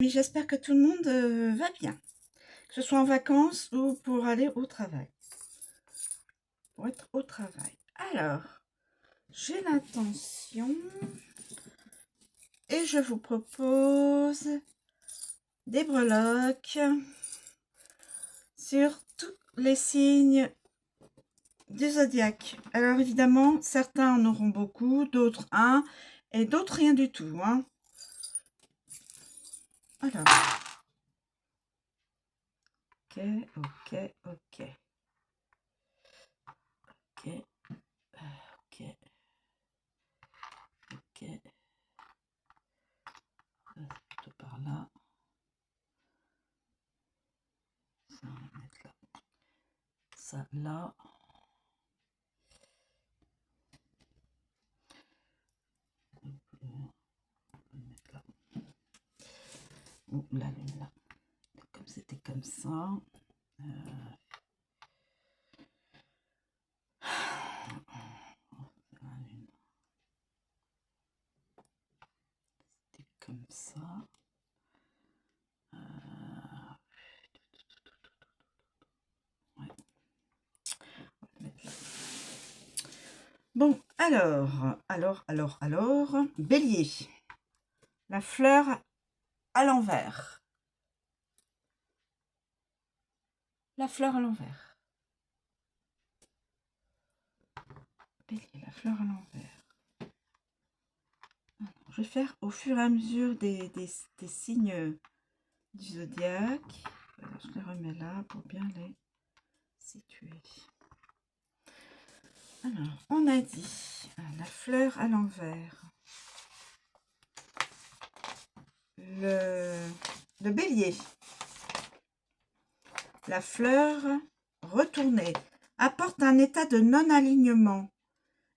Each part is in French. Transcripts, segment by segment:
Mais j'espère que tout le monde va bien, que ce soit en vacances ou pour aller au travail, pour être au travail. Alors, j'ai l'intention et je vous propose des breloques sur tous les signes du zodiaque. Alors évidemment, certains en auront beaucoup, d'autres un, et d'autres rien du tout, hein. Alors, ok, ok, ok. Ok, ok, ok. Ça, c'est plutôt par là. Ça, on va mettre là. Ça, là. On va mettre là. Ou la lune là. Comme c'était comme ça. La lune. C'était comme ça. Ouais. On va mettre là. Bon, alors, Bélier. La fleur à l'envers. La fleur à l'envers. Bélier, la fleur à l'envers. Je vais faire au fur et à mesure des signes du zodiaque. Voilà, je les remets là pour bien les situer. Alors, on a dit la fleur à l'envers. Le bélier. La fleur retournée apporte un état de non-alignement.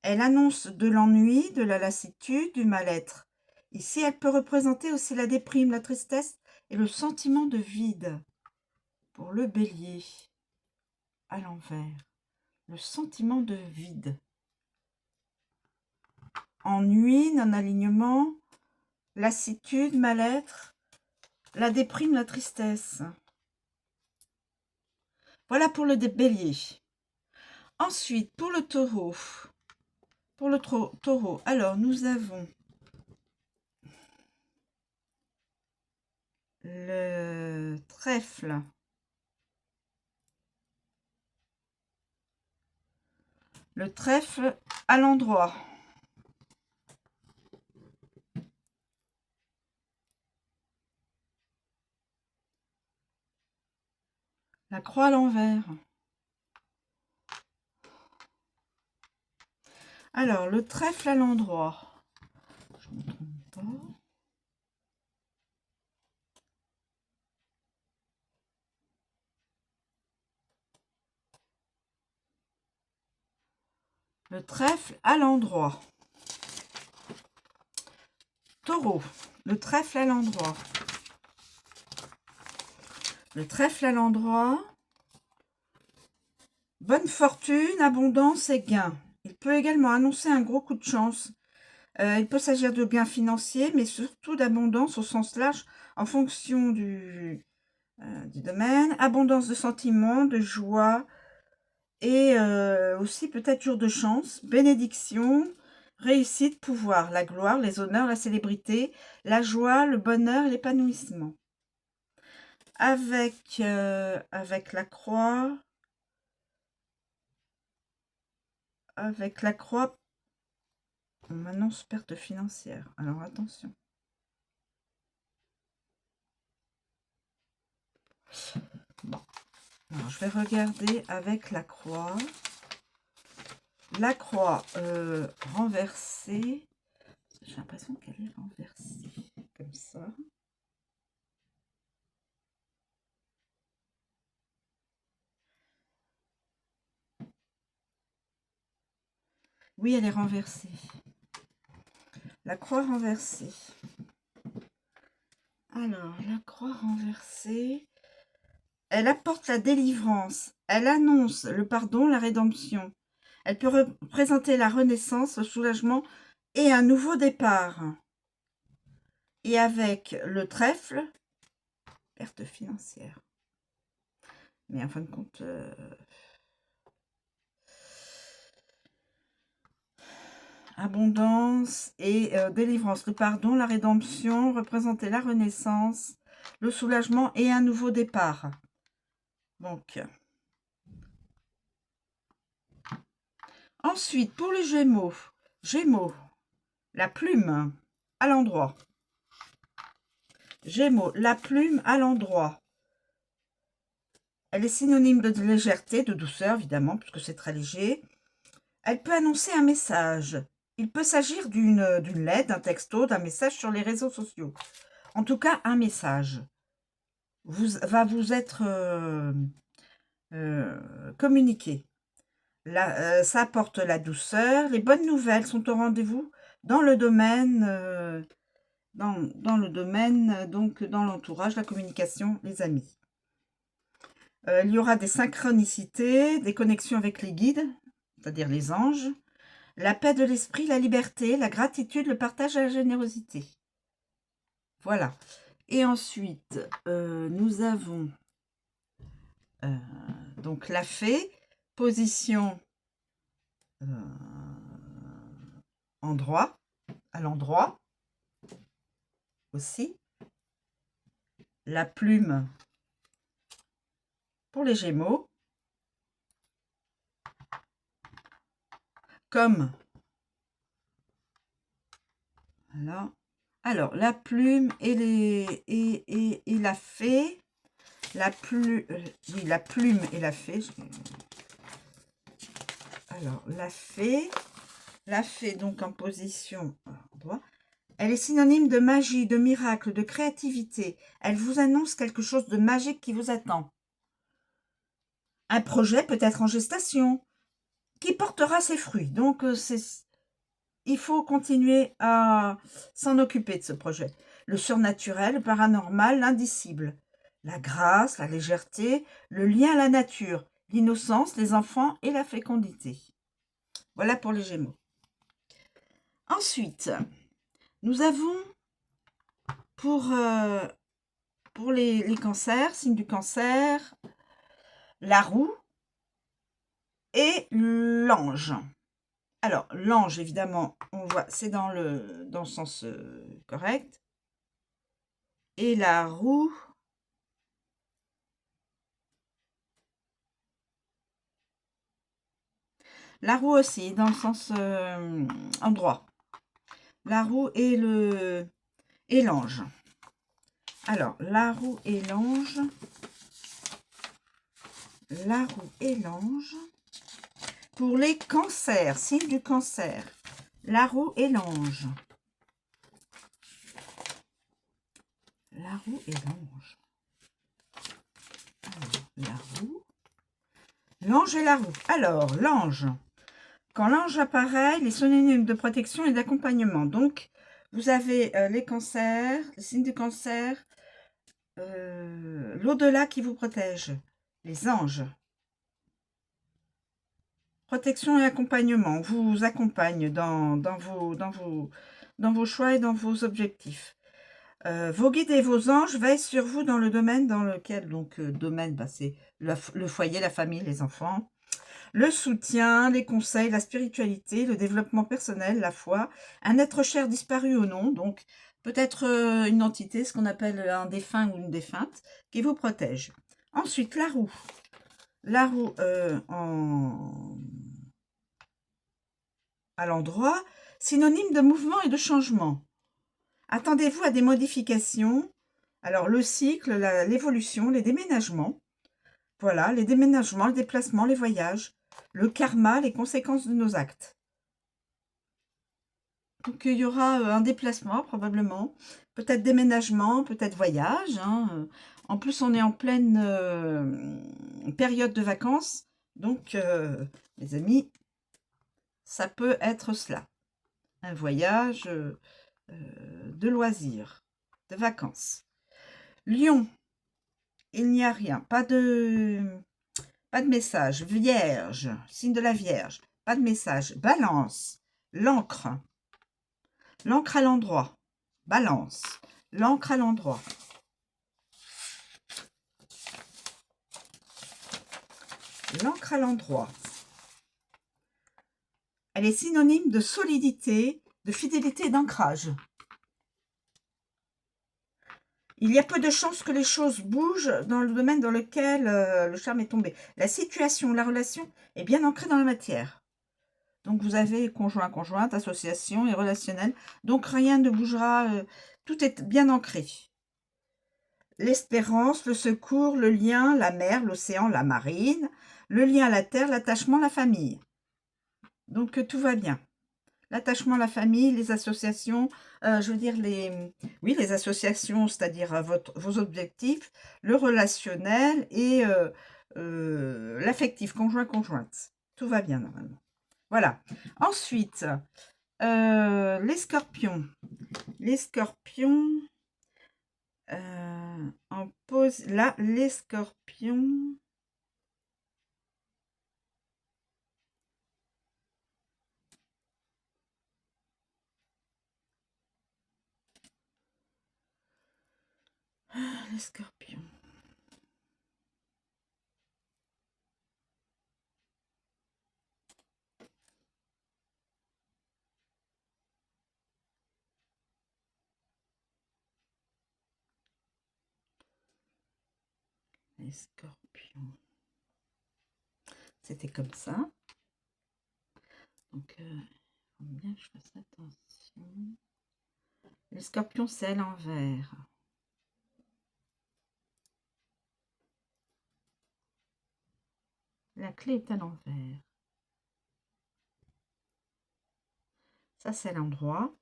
Elle annonce de l'ennui, de la lassitude, du mal-être. Ici, elle peut représenter aussi la déprime, la tristesse et le sentiment de vide. Pour le bélier, à l'envers, le sentiment de vide. Ennui, non-alignement, lassitude, mal-être, la déprime, la tristesse. Voilà pour le bélier. Ensuite, pour le taureau. Pour le taureau, alors nous avons le trèfle. Le trèfle à l'endroit. La croix à l'envers. Alors, le trèfle à l'endroit. Je ne me trompe pas. Le trèfle à l'endroit. Taureau. Le trèfle à l'endroit. Le trèfle à l'endroit. Bonne fortune, abondance et gain. Il peut également annoncer un gros coup de chance. Il peut s'agir de gains financiers, mais surtout d'abondance au sens large en fonction du domaine. Abondance de sentiments, de joie et aussi peut-être jour de chance, bénédiction, réussite, pouvoir, la gloire, les honneurs, la célébrité, la joie, le bonheur et l'épanouissement. Avec la croix, on m'annonce perte financière. Alors attention. Bon. Alors, je vais regarder avec la croix. La croix renversée. J'ai l'impression qu'elle est renversée. Comme ça. Oui, elle est renversée. La croix renversée. Alors, la croix renversée. Elle apporte la délivrance. Elle annonce le pardon, la rédemption. Elle peut représenter la renaissance, le soulagement et un nouveau départ. Et avec le trèfle, perte financière. Mais en fin de compte, abondance et délivrance. Le pardon, la rédemption représentait la renaissance, le soulagement et un nouveau départ. Donc, ensuite, pour les Gémeaux, la plume à l'endroit. Gémeaux, la plume à l'endroit. Elle est synonyme de légèreté, de douceur, évidemment, puisque c'est très léger. Elle peut annoncer un message. Il peut s'agir d'une lettre, d'un texto, d'un message sur les réseaux sociaux. En tout cas, un message va vous être communiqué. Ça apporte la douceur. Les bonnes nouvelles sont au rendez-vous dans le domaine, dans le domaine, donc dans l'entourage, la communication, les amis. Il y aura des synchronicités, des connexions avec les guides, c'est-à-dire les anges, la paix de l'esprit, la liberté, la gratitude, le partage et la générosité. Voilà. Et ensuite, nous avons donc la fée, position à l'endroit aussi. La plume pour les Gémeaux. Comme voilà. Alors, la plume et la fée. Oui, la plume et la fée. Alors, la fée donc en position endroit. Elle est synonyme de magie, de miracle, de créativité. Elle vous annonce quelque chose de magique qui vous attend. Un projet peut être en gestation, qui portera ses fruits. Donc, il faut continuer à s'en occuper de ce projet. Le surnaturel, le paranormal, l'indicible. La grâce, la légèreté, le lien à la nature, l'innocence, les enfants et la fécondité. Voilà pour les Gémeaux. Ensuite, nous avons pour les cancers, signe du cancer, la roue et l'ange. Alors, l'ange, évidemment, on voit, c'est dans le sens correct. Et la roue, aussi, dans le sens endroit. La roue et l'ange. Alors, la roue et l'ange. La roue et l'ange. Pour les cancers, signe du cancer. La roue et l'ange. La roue et l'ange. La roue. L'ange et la roue. Alors, l'ange. Quand l'ange apparaît, il est synonyme de protection et d'accompagnement. Donc, vous avez les cancers, les signes du cancer, l'au-delà qui vous protège, les anges. Protection et accompagnement, vous accompagne dans vos choix et dans vos objectifs. Vos guides et vos anges veillent sur vous dans le domaine dans lequel, donc domaine, c'est le foyer, la famille, les enfants. Le soutien, les conseils, la spiritualité, le développement personnel, la foi, un être cher disparu ou non, donc peut-être une entité, ce qu'on appelle un défunt ou une défunte, qui vous protège. Ensuite, la roue. La roue à l'endroit, synonyme de mouvement et de changement. Attendez-vous à des modifications. Alors, le cycle, l'évolution, les déménagements. Voilà, les déménagements, les déplacements, les voyages. Le karma, les conséquences de nos actes. Donc, il y aura un déplacement, probablement. Peut-être déménagement, peut-être voyage. En plus, on est en pleine période de vacances. Donc, les amis, ça peut être cela. Un voyage de loisirs, de vacances. Lion, il n'y a rien. Pas de message. Vierge, signe de la Vierge. Pas de message. Balance, l'encre. L'encre à l'endroit. Balance, l'encre à l'endroit. l'encre à l'endroit. Elle est synonyme de solidité, de fidélité et d'ancrage. Il y a peu de chances que les choses bougent dans le domaine dans lequel le charme est tombé. La situation, la relation est bien ancrée dans la matière. Donc, vous avez conjoint, conjointe, association et relationnel. Donc, rien ne bougera. Tout est bien ancré. L'espérance, le secours, le lien, la mer, l'océan, la marine, le lien à la terre, l'attachement, la famille. Donc, tout va bien. L'attachement à la famille, les associations, je veux dire oui, les associations, c'est-à-dire vos objectifs, le relationnel et l'affectif, conjoint-conjointe. Tout va bien normalement. Voilà. Ensuite, les scorpions. Les scorpions, en pose, là, les scorpions. Les scorpions. Les scorpions. C'était comme ça. Donc, faut bien que je fasse attention. Les scorpions, c'est à l'envers. La clé est à l'envers. Ça, c'est l'endroit.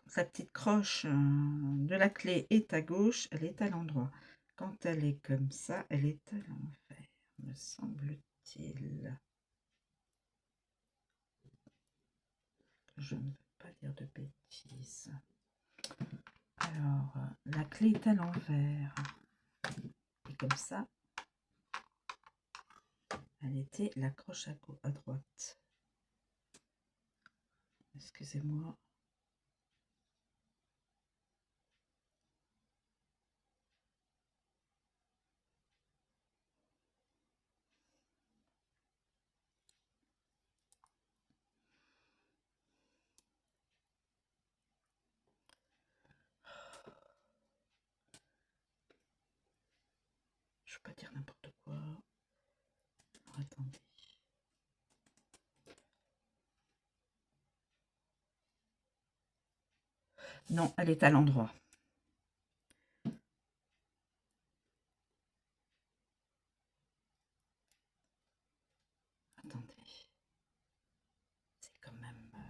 Sa petite croche de la clé est à gauche, elle est à l'endroit. Quand elle est comme ça, elle est à l'envers, me semble-t-il. Je ne veux pas dire de bêtises. Alors, la clé est à l'envers. Et comme ça, elle était la croche à droite. Excusez-moi. Je ne veux pas dire n'importe quoi. Alors, attendez. Non, elle est à l'endroit. Attendez. C'est quand même dingue.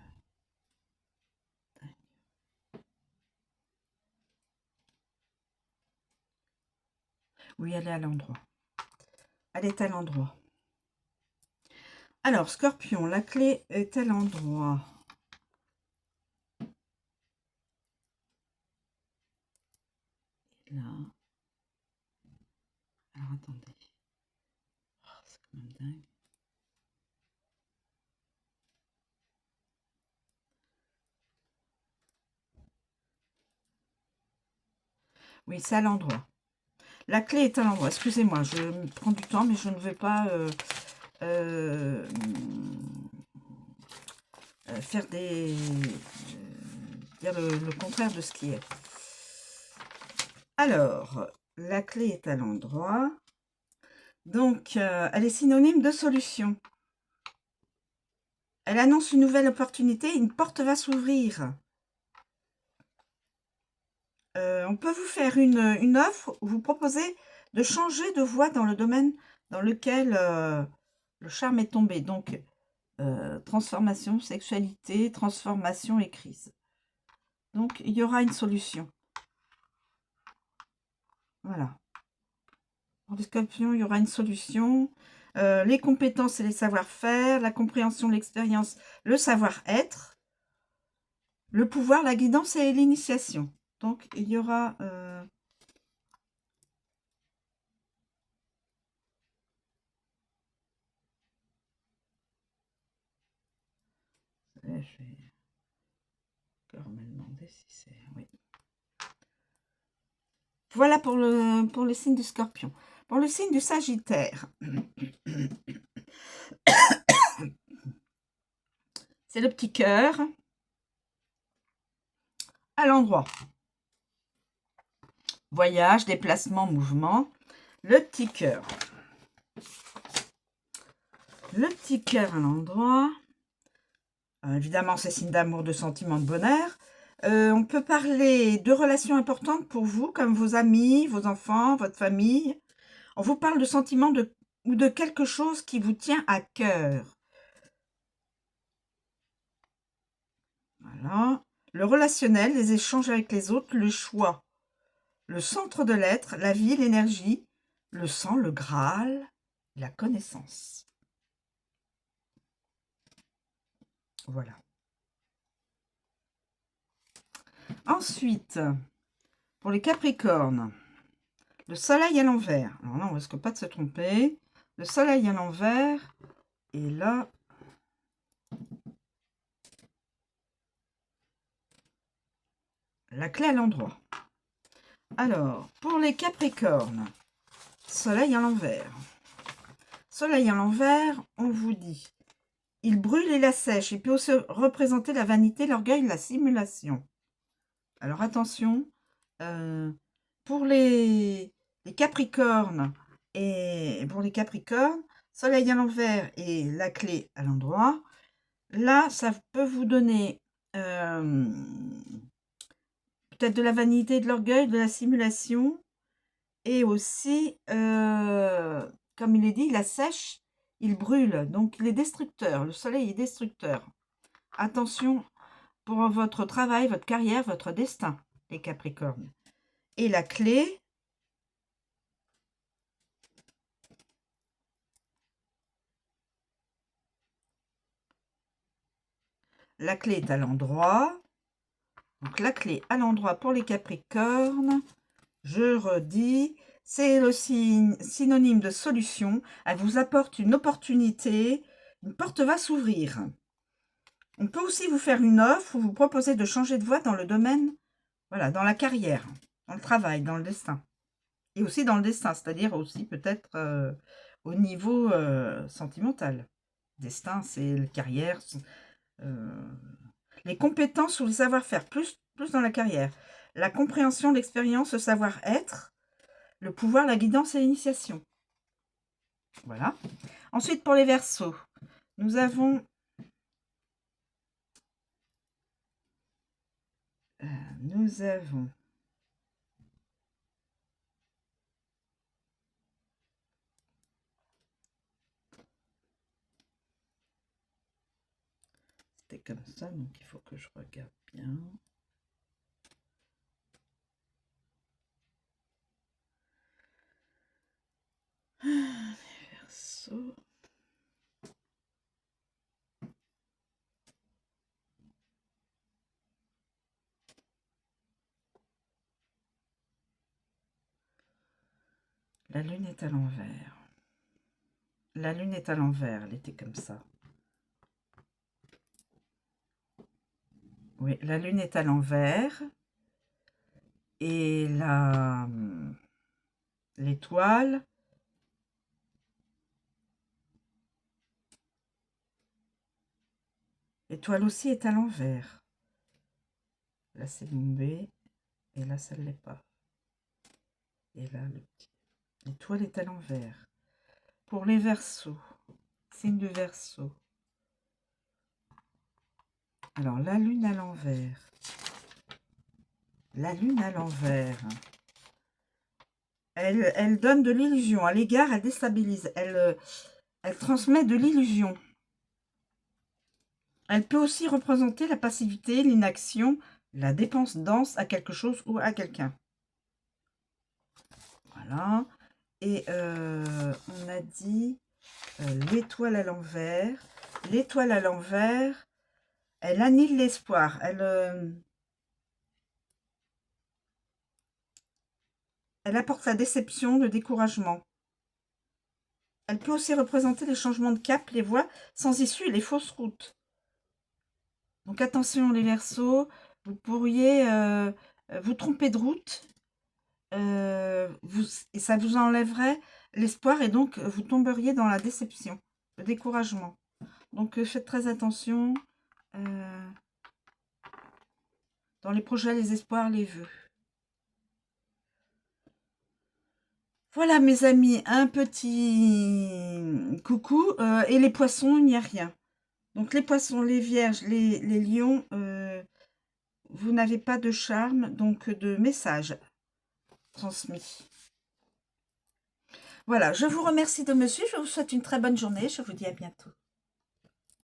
Oui, elle est à l'endroit. Elle est à l'endroit. Alors, scorpion, la clé est à l'endroit. Là. Alors, attendez. Oh, c'est quand même dingue. Oui, c'est à l'endroit. La clé est à l'endroit. Excusez-moi, je prends du temps, mais je ne vais pas faire dire le contraire de ce qui est. Alors, la clé est à l'endroit. Donc, elle est synonyme de solution. Elle annonce une nouvelle opportunité, une porte va s'ouvrir. On peut vous faire une offre, vous proposer de changer de voie dans le domaine dans lequel le charme est tombé. Donc, transformation, sexualité, transformation et crise. Donc, il y aura une solution. Voilà. Pour les scorpions, il y aura une solution. Les compétences et les savoir-faire, la compréhension, l'expérience, le savoir-être, le pouvoir, la guidance et l'initiation. Donc, il y aura... je vais encore me demander si c'est... Oui. Voilà pour les signes du scorpion. Pour le signe du Sagittaire, c'est le petit cœur à l'endroit. Voyage, déplacement, mouvement. Le petit cœur. Le petit cœur à l'endroit. Évidemment, c'est signe d'amour, de sentiment, de bonheur. On peut parler de relations importantes pour vous, comme vos amis, vos enfants, votre famille. On vous parle de sentiments ou de quelque chose qui vous tient à cœur. Voilà. Le relationnel, les échanges avec les autres, le choix. Le centre de l'être, la vie, l'énergie, le sang, le Graal, la connaissance. Voilà. Ensuite, pour les Capricornes, le soleil à l'envers. Alors là, on risque pas de se tromper. Le soleil à l'envers. Et là, la clé à l'endroit. Alors, pour les Capricornes, soleil à l'envers. Soleil à l'envers, on vous dit, il brûle et la sèche. Il peut aussi représenter la vanité, l'orgueil, la simulation. Alors attention, pour les Capricornes et pour les Capricornes, soleil à l'envers et la clé à l'endroit, là, ça peut vous donner peut-être de la vanité, de l'orgueil, de la simulation, et aussi, comme il est dit, la sèche, il brûle, donc il est destructeur, le soleil est destructeur. Attention pour votre travail, votre carrière, votre destin, les Capricornes. Et la clé, est à l'endroit. Donc la clé à l'endroit pour les Capricornes, je redis, c'est le signe synonyme de solution. Elle vous apporte une opportunité, une porte va s'ouvrir. On peut aussi vous faire une offre ou vous proposer de changer de voie dans le domaine, voilà, dans la carrière, dans le travail, dans le destin. Et aussi dans le destin, c'est-à-dire aussi peut-être au niveau sentimental. Destin, c'est la carrière, les compétences ou le savoir-faire, plus dans la carrière. La compréhension, l'expérience, le savoir-être, le pouvoir, la guidance et l'initiation. Voilà. Ensuite, pour les Verseaux, nous avons c'était comme ça, donc il faut que je regarde bien. Les Verseaux. La lune est à l'envers. La lune est à l'envers, elle était comme ça. Oui, la lune est à l'envers. Et l'étoile, l'étoile aussi est à l'envers. Là, c'est bombé. Et là, ça ne l'est pas. Et là, l'étoile est à l'envers. Pour les Verseaux, signe de Verseau. Alors, la lune à l'envers. La lune à l'envers. Elle donne de l'illusion. À l'égard, elle déstabilise. Elle transmet de l'illusion. Elle peut aussi représenter la passivité, l'inaction, la dépendance à quelque chose ou à quelqu'un. Voilà. Et on a dit l'étoile à l'envers. L'étoile à l'envers, elle annule l'espoir. Elle apporte la déception, le découragement. Elle peut aussi représenter les changements de cap, les voies sans issue et les fausses routes. Donc attention les Verseaux, vous pourriez vous tromper de route et ça vous enlèverait l'espoir et donc vous tomberiez dans la déception, le découragement. Donc faites très attention dans les projets, les espoirs, les vœux. Voilà mes amis, un petit coucou. Et les poissons, il n'y a rien. Donc les poissons, les vierges, les lions, vous n'avez pas de charme, donc de message transmis. Voilà, je vous remercie de me suivre, je vous souhaite une très bonne journée, je vous dis à bientôt.